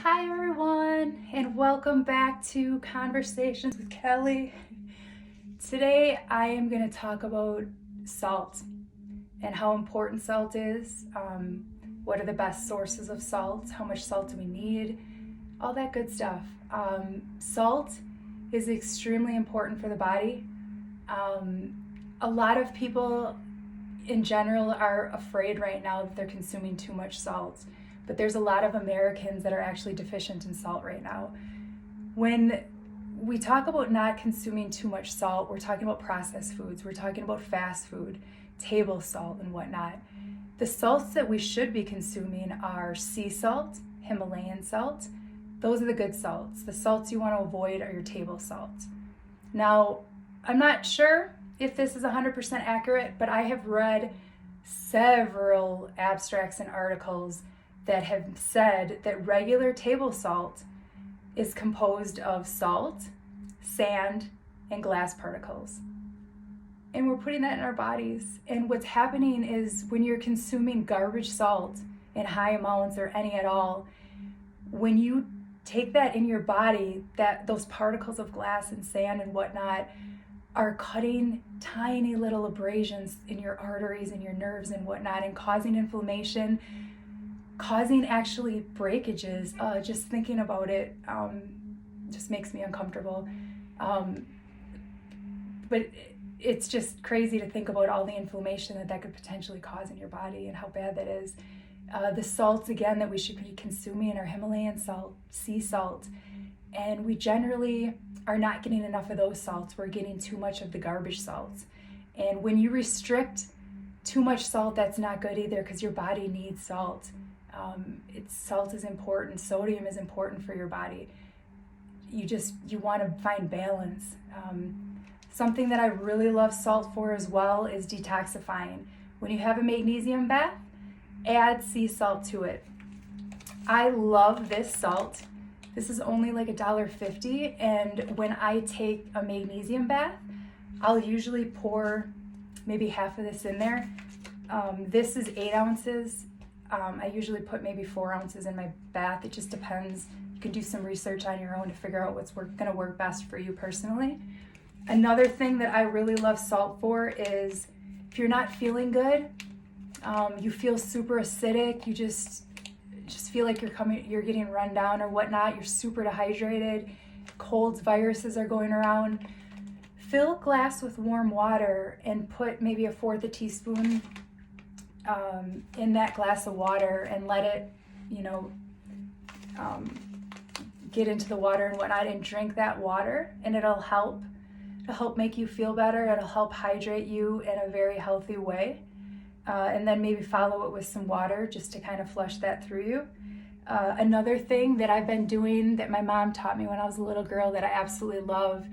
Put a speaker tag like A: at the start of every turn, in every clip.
A: Hi, everyone, and welcome back to Conversations with Kelly. Today, I am going to talk about salt and how important salt is. What are the best sources of salt? How much salt do we need? All that good stuff. Salt is extremely important for the body. A lot of people in general are afraid right now that they're consuming too much salt, but there's a lot of Americans that are actually deficient in salt right now. When we talk about not consuming too much salt, we're talking about processed foods, we're talking about fast food, table salt, and whatnot. The salts that we should be consuming are sea salt, Himalayan salt. Those are the good salts. The salts you want to avoid are your table salt. Now, I'm not sure if this is 100% accurate, but I have read several abstracts and articles that have said that regular table salt is composed of salt, sand, and glass particles. And we're putting that in our bodies. And what's happening is when you're consuming garbage salt in high amounts or any at all, when you take that in your body, that those particles of glass and sand and whatnot are cutting tiny little abrasions in your arteries and your nerves and whatnot, and causing inflammation, causing actually breakages. Just thinking about it just makes me uncomfortable. But it's just crazy to think about all the inflammation that could potentially cause in your body and how bad that is. The salts, again, that we should be consuming are Himalayan salt, sea salt, and we generally are not getting enough of those salts. We're getting too much of the garbage salts. And when you restrict too much salt, that's not good either, because your body needs salt. Salt is important. Sodium is important for your body. You want to find balance. Something that I really love salt for as well is detoxifying. When you have a magnesium bath, add sea salt to it. I love this salt. This is only like $1.50, and when I take a magnesium bath, I'll usually pour maybe half of this in there. This is 8 ounces. I usually put maybe 4 ounces in my bath. It just depends. You can do some research on your own to figure out what's going to work best for you personally. Another thing that I really love salt for is if you're not feeling good, you feel super acidic, you just feel like you're getting run down or whatnot, you're super dehydrated, colds, viruses are going around. Fill a glass with warm water and put maybe 1/4 teaspoon in that glass of water and let it, get into the water and whatnot, and drink that water, and it'll help make you feel better. It'll help hydrate you in a very healthy way. And then maybe follow it with some water just to kind of flush that through you. Another thing that I've been doing that my mom taught me when I was a little girl that I absolutely love,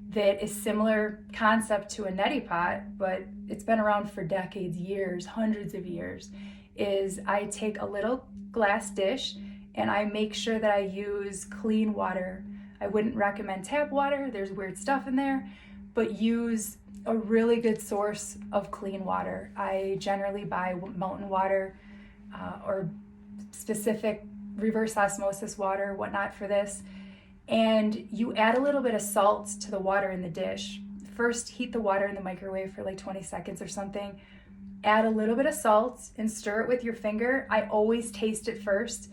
A: that is similar concept to a neti pot, but it's been around for decades, years, hundreds of years, is I take a little glass dish and I make sure that I use clean water. I wouldn't recommend tap water, there's weird stuff in there, but use a really good source of clean water. I generally buy mountain water or specific reverse osmosis water, whatnot for this. And you add a little bit of salt to the water in the dish. First, heat the water in the microwave for like 20 seconds or something. Add a little bit of salt and stir it with your finger. I always taste it first,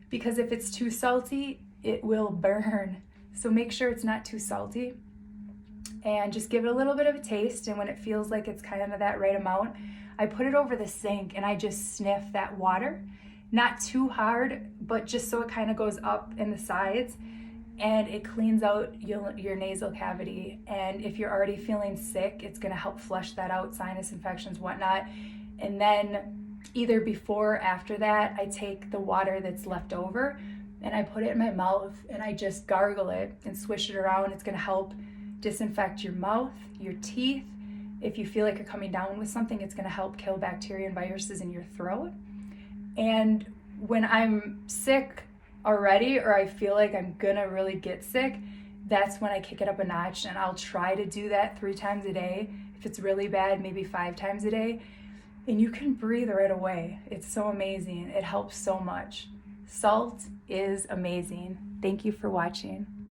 A: because if it's too salty, it will burn. So make sure it's not too salty. And just give it a little bit of a taste, and when it feels like it's kind of that right amount, I put it over the sink and I just sniff that water. Not too hard, but just so it kind of goes up in the sides, and it cleans out your nasal cavity. And if you're already feeling sick, it's going to help flush that out, sinus infections, whatnot. And then either before or after that, I take the water that's left over and I put it in my mouth and I just gargle it and swish it around. It's going to help disinfect your mouth, your teeth. If you feel like you're coming down with something, it's going to help kill bacteria and viruses in your throat. And when I'm sick already, or I feel like I'm gonna really get sick, that's when I kick it up a notch, and I'll try to do that 3 times a day. If it's really bad, maybe 5 times a day. And you can breathe right away. It's so amazing. It helps so much. Salt is amazing. Thank you for watching.